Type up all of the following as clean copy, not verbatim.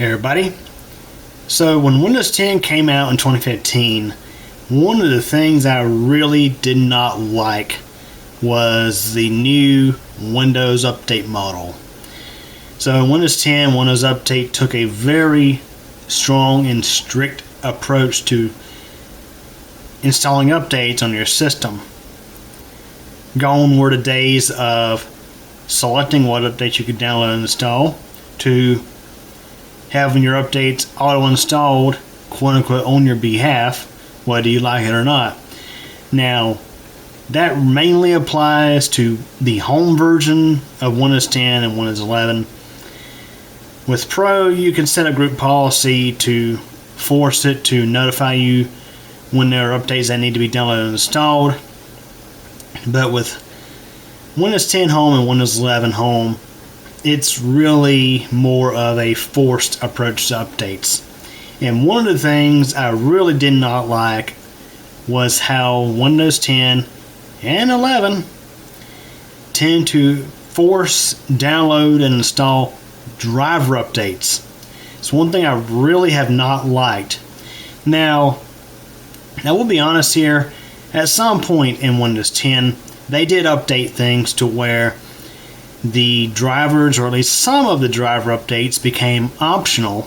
Hey everybody. So when Windows 10 came out in 2015, one of the things I really did not like was the new Windows Update model. So Windows 10, Windows Update took a very strong and strict approach to installing updates on your system. Gone were the days of selecting what updates you could download and install to having your updates auto-installed, quote-unquote, on your behalf, whether you like it or not. Now, that mainly applies to the home version of Windows 10 and Windows 11. With Pro, you can set a group policy to force it to notify you when there are updates that need to be downloaded and installed. But with Windows 10 Home and Windows 11 Home, it's really more of a forced approach to updates. And one of the things I really did not like was how Windows 10 and 11 tend to force, download, and install driver updates. It's one thing I really have not liked. Now we'll be honest here, at some point in Windows 10, they did update things to where the drivers, or at least some of the driver updates, became optional,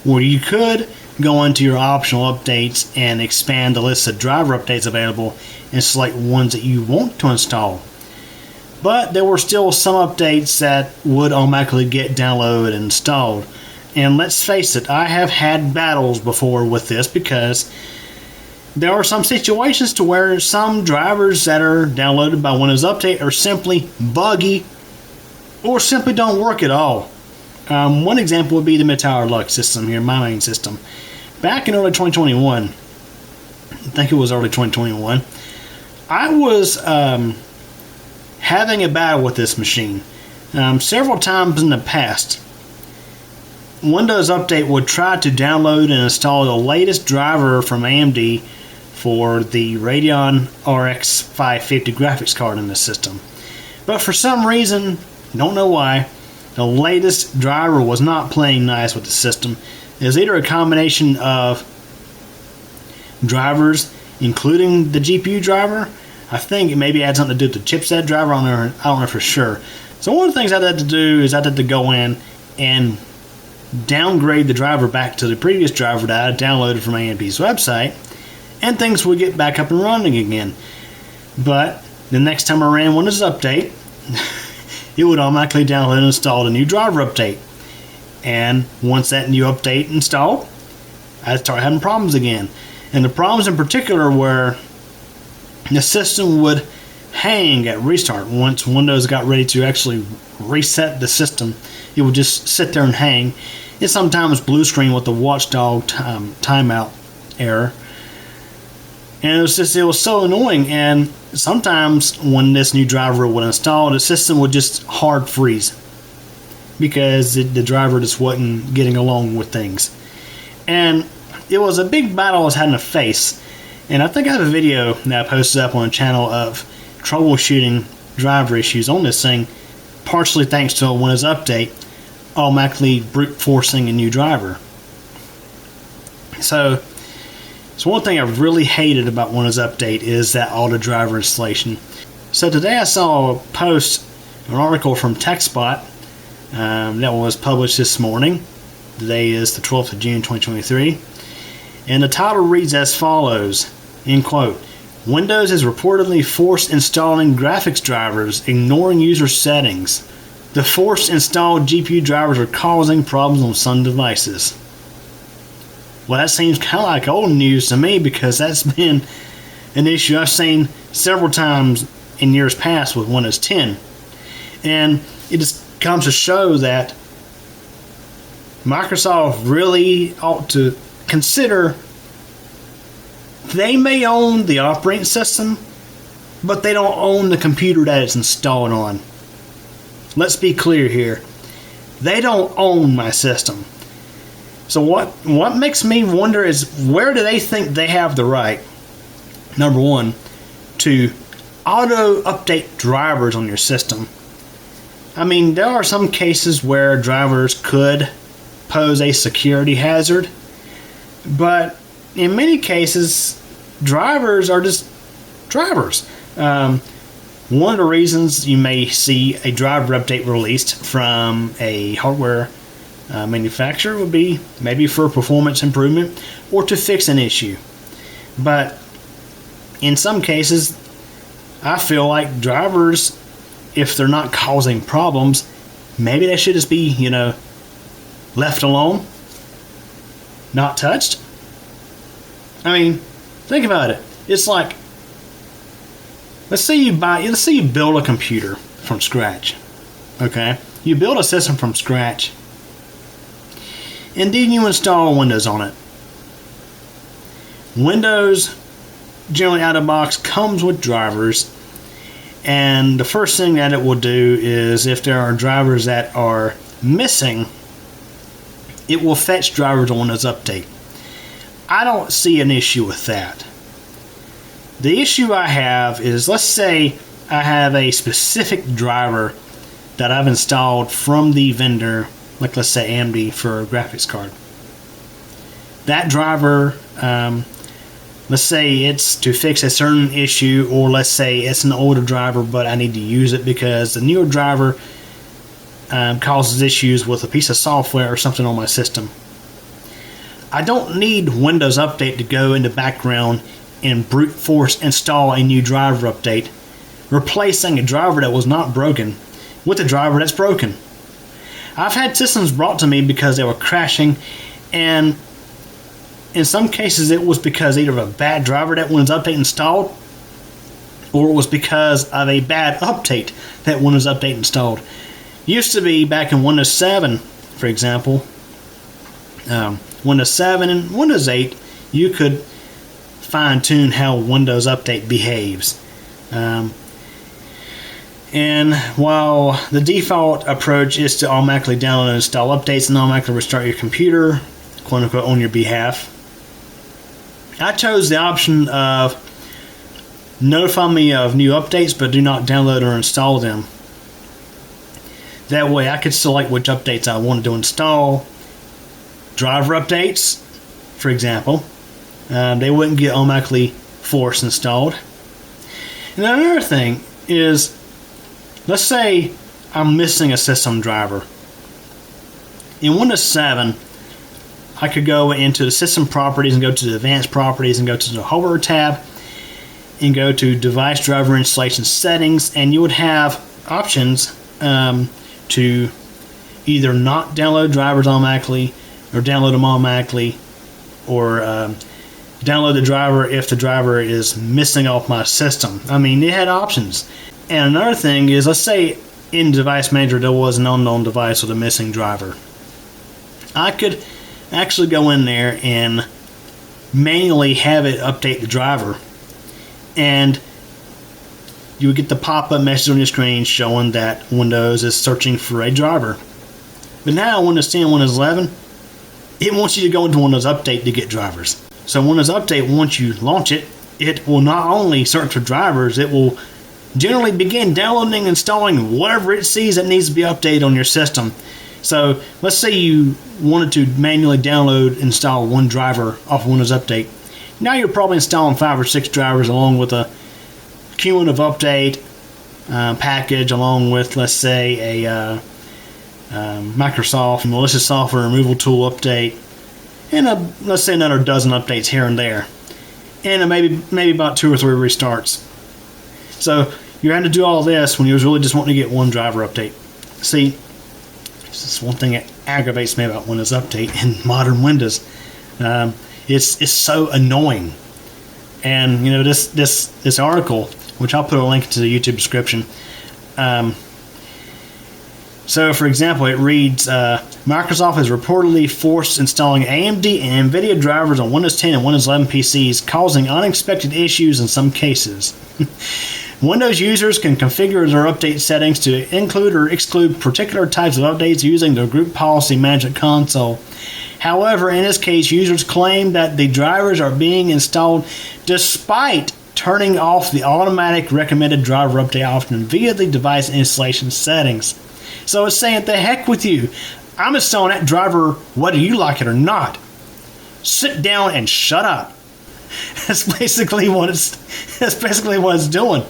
where you could go into your optional updates and expand the list of driver updates available and select ones that you want to install. But there were still some updates that would automatically get downloaded and installed. And let's face it, I have had battles before with this because there are some situations to where some drivers that are downloaded by Windows Update are simply buggy or simply don't work at all. One example would be the Mid-Tower Lux system here, my main system. Back in early 2021, I think it was early 2021, I was having a battle with this machine. Several times in the past, Windows Update would try to download and install the latest driver from AMD for the Radeon RX 550 graphics card in the system. But for some reason, don't know why, the latest driver was not playing nice with the system. It was either a combination of drivers, including the GPU driver. I think it maybe had something to do with the chipset driver on there. I don't know for sure. So one of the things I had to do is I had to go in and downgrade the driver back to the previous driver that I had downloaded from AMD's website, and things would get back up and running again. But the next time I ran Windows Update, it would automatically download and install the new driver update. And once that new update installed, I'd start having problems again. And the problems in particular were the system would hang at restart. Once Windows got ready to actually reset the system, it would just sit there and hang. It sometimes blue screen with the watchdog timeout error. And it was so annoying. And sometimes when this new driver would install, the system would just hard freeze because the driver just wasn't getting along with things. And it was a big battle I was having to face. And I think I have a video that I posted up on the channel of troubleshooting driver issues on this thing, partially thanks to a Windows Update automatically brute forcing a new driver. So one thing I really hated about Windows Update is that auto driver installation. So today I saw a post, an article from TechSpot that was published this morning. Today is the 12th of June 2023. And the title reads as follows, in quote, Windows is reportedly forced installing graphics drivers, ignoring user settings. The forced installed GPU drivers are causing problems on some devices. Well, that seems kind of like old news to me because that's been an issue I've seen several times in years past with Windows 10. And it just comes to show that Microsoft really ought to consider they may own the operating system, but they don't own the computer that it's installed on. Let's be clear here. They don't own my system. So what makes me wonder is, where do they think they have the right, number one, to auto update drivers on your system? I mean, there are some cases where drivers could pose a security hazard, but in many cases, drivers are just drivers. One of the reasons you may see a driver update released from a hardware manufacturer would be maybe for performance improvement or to fix an issue. But in some cases, I feel like drivers, if they're not causing problems, maybe they should just be, left alone, not touched. I mean, think about it. It's like, let's say you build a computer from scratch. Okay? You build a system from scratch, and then you install Windows on it. Windows, generally out of the box, comes with drivers, and the first thing that it will do is, if there are drivers that are missing, it will fetch drivers on Windows Update. I don't see an issue with that. The issue I have is, let's say I have a specific driver that I've installed from the vendor, like let's say AMD for a graphics card. That driver, let's say it's to fix a certain issue, or let's say it's an older driver but I need to use it because the newer driver causes issues with a piece of software or something on my system. I don't need Windows Update to go in the background and brute force install a new driver update, replacing a driver that was not broken with a driver that's broken. I've had systems brought to me because they were crashing, and in some cases it was because either of a bad driver that Windows Update installed, or it was because of a bad update that Windows Update installed. Used to be back in Windows 7, for example, Windows 7 and Windows 8, you could fine-tune how Windows Update behaves. And while the default approach is to automatically download and install updates and automatically restart your computer, quote-unquote, on your behalf, I chose the option of notify me of new updates but do not download or install them. That way I could select which updates I wanted to install. Driver updates, for example, they wouldn't get automatically force installed. And another thing is, let's say I'm missing a system driver. In Windows 7, I could go into the system properties and go to the advanced properties and go to the hardware tab and go to device driver installation settings, and you would have options to either not download drivers automatically, or download them automatically, or download the driver if the driver is missing off my system. I mean, they had options. And another thing is, let's say in Device Manager there was an unknown device with a missing driver. I could actually go in there and manually have it update the driver, and you would get the pop-up message on your screen showing that Windows is searching for a driver. But now Windows 10 and Windows 11, it wants you to go into Windows Update to get drivers. So Windows Update, once you launch it, it will not only search for drivers, it will generally begin downloading and installing whatever it sees that needs to be updated on your system. So let's say you wanted to manually download and install one driver off Windows Update. Now you're probably installing 5 or 6 drivers along with a cumulative update package, along with, let's say, a Microsoft malicious software removal tool update, and let's say another dozen updates here and there, and maybe about 2 or 3 restarts. So you're having to do all this when you was really just wanting to get one driver update. See, this is one thing that aggravates me about Windows Update in modern Windows. It's so annoying. And this article, which I'll put a link to the YouTube description. So, for example, it reads, Microsoft has reportedly forced installing AMD and NVIDIA drivers on Windows 10 and Windows 11 PCs, causing unexpected issues in some cases. Windows users can configure their update settings to include or exclude particular types of updates using the Group Policy Management console. However, in this case, users claim that the drivers are being installed despite turning off the automatic recommended driver update option via the device installation settings. So it's saying, the heck with you. I'm installing that driver whether you like it or not. Sit down and shut up. That's basically what it's doing.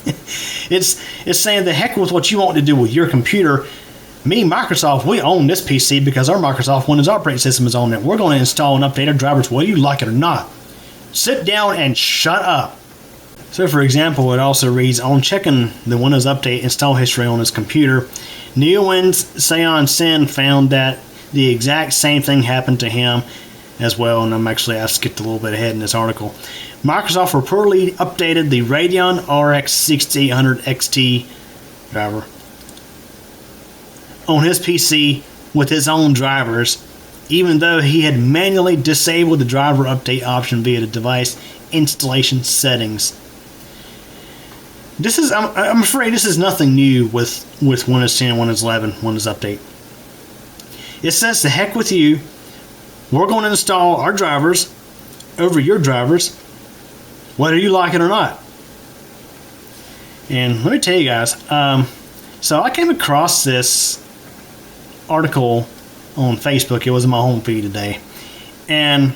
It's saying the heck with what you want to do with your computer. Me, Microsoft, we own this PC because our Microsoft Windows operating system is on it. We're going to install and update our drivers whether you like it or not. Sit down and shut up. So for example, it also reads, on checking the Windows Update install history on his computer, NeoWin's Seon Sin found that the exact same thing happened to him as well, and I skipped a little bit ahead in this article. Microsoft reportedly updated the Radeon RX 6800 XT driver on his PC with his own drivers, even though he had manually disabled the driver update option via the device installation settings. I'm afraid this is nothing new with Windows 10, Windows 11, Windows Update. It says, the heck with you, we're going to install our drivers over your drivers, whether you like it or not. And let me tell you guys, so I came across this article on Facebook. It was in my home feed today. And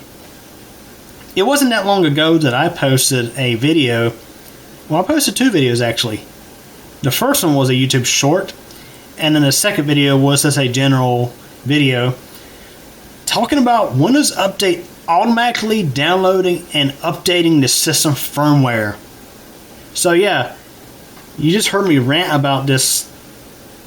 it wasn't that long ago that I posted a video. Well, I posted two videos actually. The first one was a YouTube short, and then the second video was just a general video talking about Windows Update automatically downloading and updating the system firmware. So yeah, you just heard me rant about this,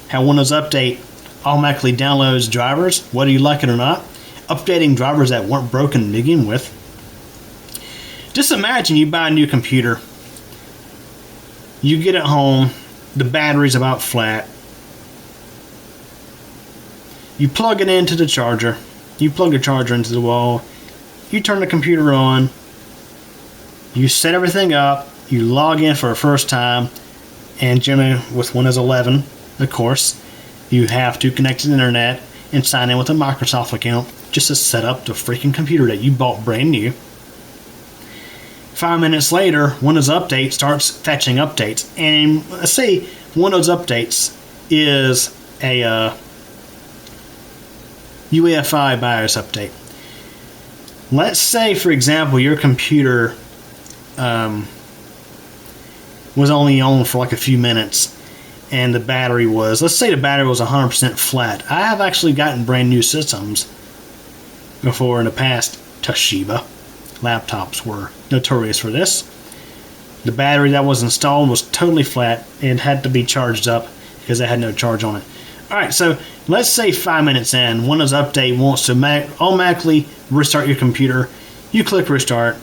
how Windows Update automatically downloads drivers, whether you like it or not, updating drivers that weren't broken to begin with. Just imagine you buy a new computer, you get it home, the battery's about flat, you plug it into the charger, you plug the charger into the wall, you turn the computer on, you set everything up, you log in for the first time, and generally with Windows 11, of course, you have to connect to the internet and sign in with a Microsoft account just to set up the freaking computer that you bought brand new. 5 minutes later, Windows Update starts fetching updates. And let's say Windows Updates is a UEFI BIOS update. Let's say, for example, your computer was only on for like a few minutes, and the battery was, let's say the battery was 100% flat. I have actually gotten brand new systems before in the past. Toshiba laptops were notorious for this. The battery that was installed was totally flat. It had to be charged up because it had no charge on it. Alright, so let's say 5 minutes in, Windows Update wants to automatically restart your computer. You click restart.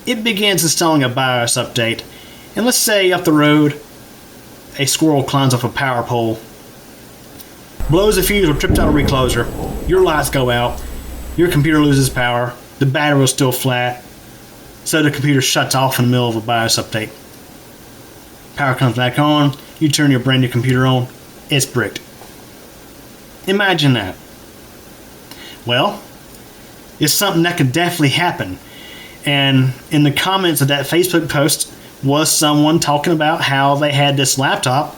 It begins installing a BIOS update. And let's say up the road, a squirrel climbs up a power pole, blows a fuse or trips out a recloser. Your lights go out. Your computer loses power. The battery was still flat. So the computer shuts off in the middle of a BIOS update. Power comes back on. You turn your brand new computer on. It's bricked. Imagine that. Well, it's something that could definitely happen. And in the comments of that Facebook post was someone talking about how they had this laptop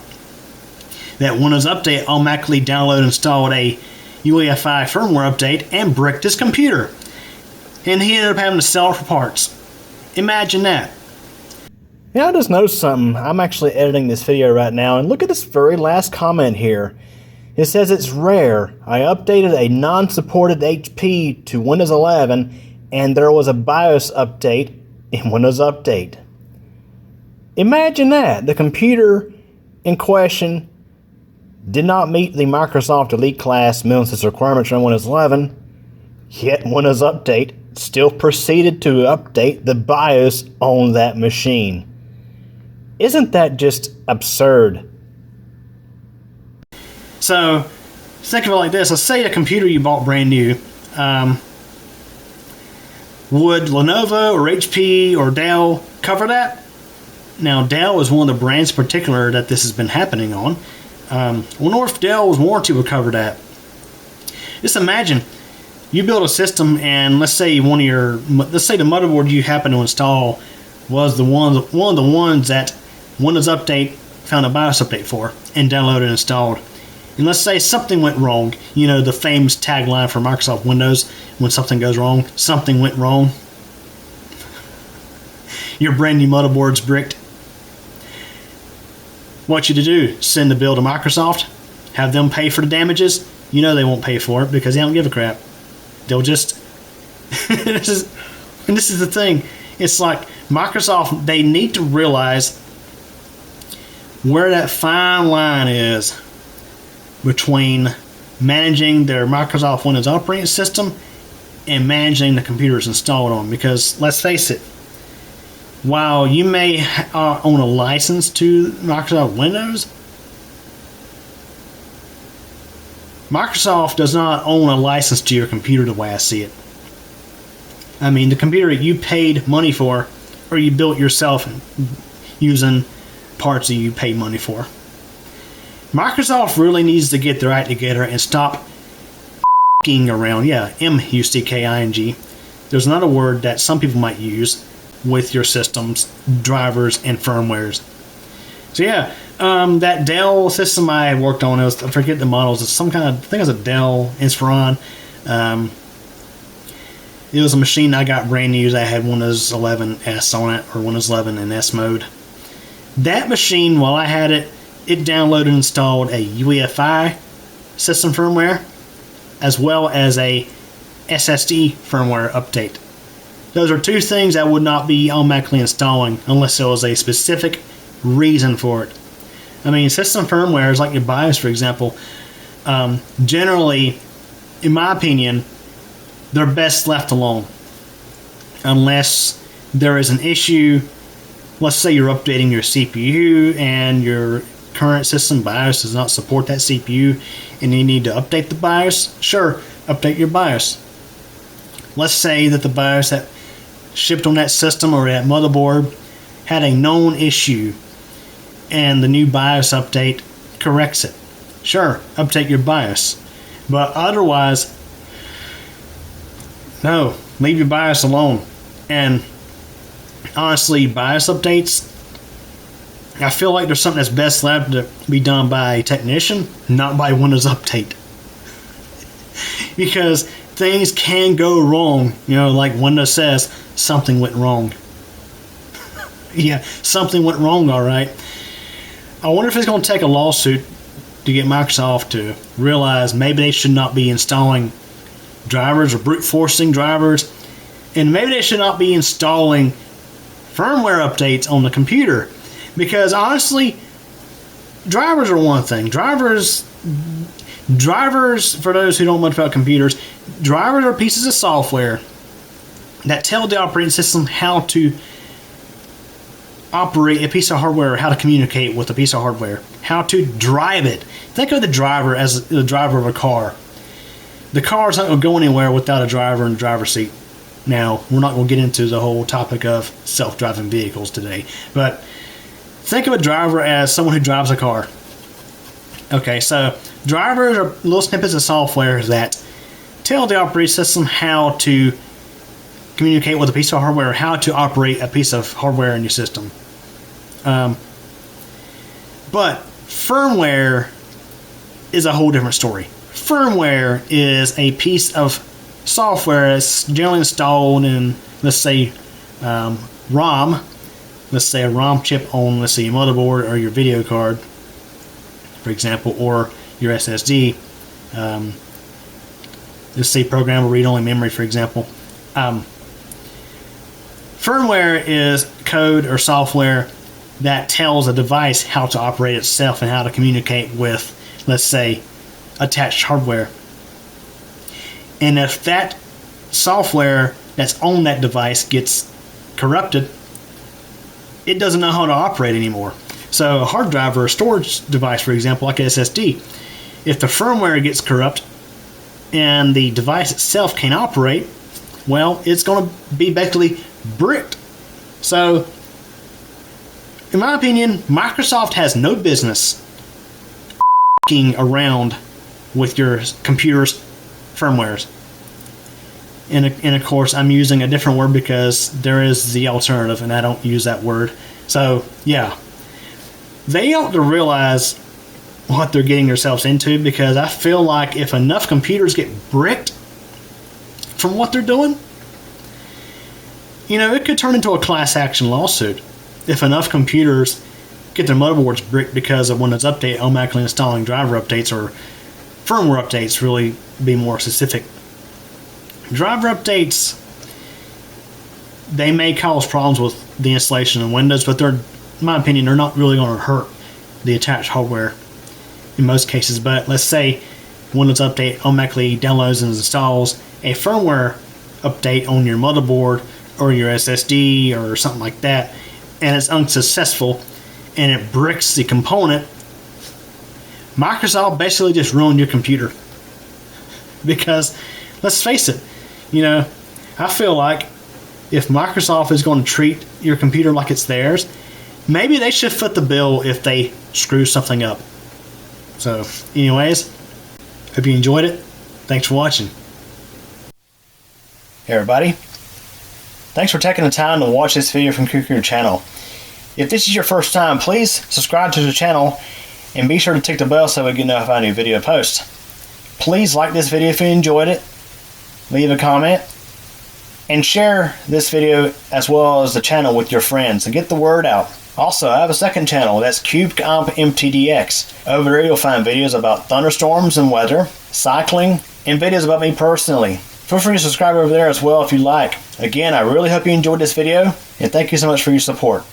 that Windows Update automatically downloaded and installed a UEFI firmware update and bricked his computer. And he ended up having to sell it for parts. Imagine that. Yeah, I just noticed something. I'm actually editing this video right now, and look at this very last comment here. It says it's rare. I updated a non-supported HP to Windows 11, and there was a BIOS update in Windows Update. Imagine that. The computer in question did not meet the Microsoft Elite Class minimum system requirements on Windows 11, yet Windows Update still proceeded to update the BIOS on that machine. Isn't that just absurd? So, think of it like this. Let's say a computer you bought brand new. Would Lenovo or HP or Dell cover that? Now, Dell is one of the brands in particular that this has been happening on. Well, if Dell's warranty would cover that. Just imagine, you build a system and let's say the motherboard you happen to install was one of the ones that Windows Update found a BIOS update for and downloaded and installed. And let's say something went wrong. You know, the famous tagline for Microsoft Windows, when something goes wrong, something went wrong. Your brand new motherboard's bricked. What you to do? Send the bill to Microsoft, have them pay for the damages. You know they won't pay for it because they don't give a crap. They'll just... this is the thing. It's like Microsoft, they need to realize where that fine line is between managing their Microsoft Windows operating system and managing the computers installed on them. Because let's face it, while you may own a license to Microsoft Windows, Microsoft does not own a license to your computer the way I see it. I mean, the computer you paid money for, or you built yourself using parts that you paid money for. Microsoft really needs to get their act together and stop mucking around. Yeah, mucking. There's another word that some people might use with your systems, drivers, and firmwares. So yeah, that Dell system I worked on, I forget the models. It's some kind of, I think it was a Dell Inspiron. It was a machine I got brand new that had Windows 11S on it, or Windows 11 in S mode. That machine, while I had it, it downloaded and installed a UEFI system firmware, as well as a SSD firmware update. Those are two things I would not be automatically installing unless there was a specific reason for it. I mean, system firmware is like your BIOS, for example. Generally, in my opinion, they're best left alone. Unless there is an issue, let's say you're updating your CPU and your current system BIOS does not support that CPU and you need to update the BIOS, sure, update your BIOS. Let's say that the BIOS that shipped on that system or that motherboard had a known issue and the new BIOS update corrects it. Sure, update your BIOS. But otherwise, no, leave your BIOS alone. And honestly, BIOS updates, I feel like there's something that's best left to be done by a technician, not by Windows Update. Because things can go wrong. You know, like Windows says, something went wrong. Yeah, something went wrong, alright. I wonder if it's going to take a lawsuit to get Microsoft to realize maybe they should not be installing drivers or brute forcing drivers, and maybe they should not be installing firmware updates on the computer, because honestly, drivers are one thing. Drivers, for those who don't know much about computers, drivers are pieces of software that tell the operating system how to operate a piece of hardware, how to communicate with a piece of hardware, how to drive it. Think of the driver as the driver of a car. The car's not going to go anywhere without a driver in the driver's seat. Now, we're not going to get into the whole topic of self-driving vehicles today, but think of a driver as someone who drives a car. Okay, so drivers are little snippets of software that tell the operating system how to communicate with a piece of hardware, how to operate a piece of hardware in your system. But firmware is a whole different story. Firmware is a piece of software that's generally installed in, let's say, ROM. Let's say a ROM chip on, let's say, your motherboard or your video card, for example, or your SSD. Let's say programmable read-only memory, for example. Firmware is code or software that tells a device how to operate itself and how to communicate with, let's say, attached hardware. And if that software that's on that device gets corrupted, it doesn't know how to operate anymore. So a hard drive or a storage device, for example, like an SSD, if the firmware gets corrupt and the device itself can't operate, well, it's going to be basically bricked. So, in my opinion, Microsoft has no business around with your computer's firmwares. And of course, I'm using a different word because there is the alternative, and I don't use that word. So, yeah. They ought to realize what they're getting themselves into, because I feel like if enough computers get bricked from what they're doing, it could turn into a class action lawsuit if enough computers get their motherboards bricked because of Windows Update automatically installing driver updates, or firmware updates, really be more specific. Driver updates, they may cause problems with the installation of Windows, but in my opinion, they're not really going to hurt the attached hardware in most cases. But let's say Windows Update automatically downloads and installs a firmware update on your motherboard or your SSD or something like that, and it's unsuccessful and it bricks the component. Microsoft basically just ruined your computer. Because let's face it, I feel like if Microsoft is going to treat your computer like it's theirs, maybe they should foot the bill if they screw something up. So, anyways, hope you enjoyed it. Thanks for watching. Hey everybody. Thanks for taking the time to watch this video from Your channel. If this is your first time, please subscribe to the channel and be sure to tick the bell so we get notified when a new video post. Please like this video if you enjoyed it, leave a comment, and share this video as well as the channel with your friends and get the word out. Also, I have a second channel, that's CubeCompMTDX. Over there you'll find videos about thunderstorms and weather, cycling, and videos about me personally. Feel free to subscribe over there as well if you like. Again, I really hope you enjoyed this video, and thank you so much for your support.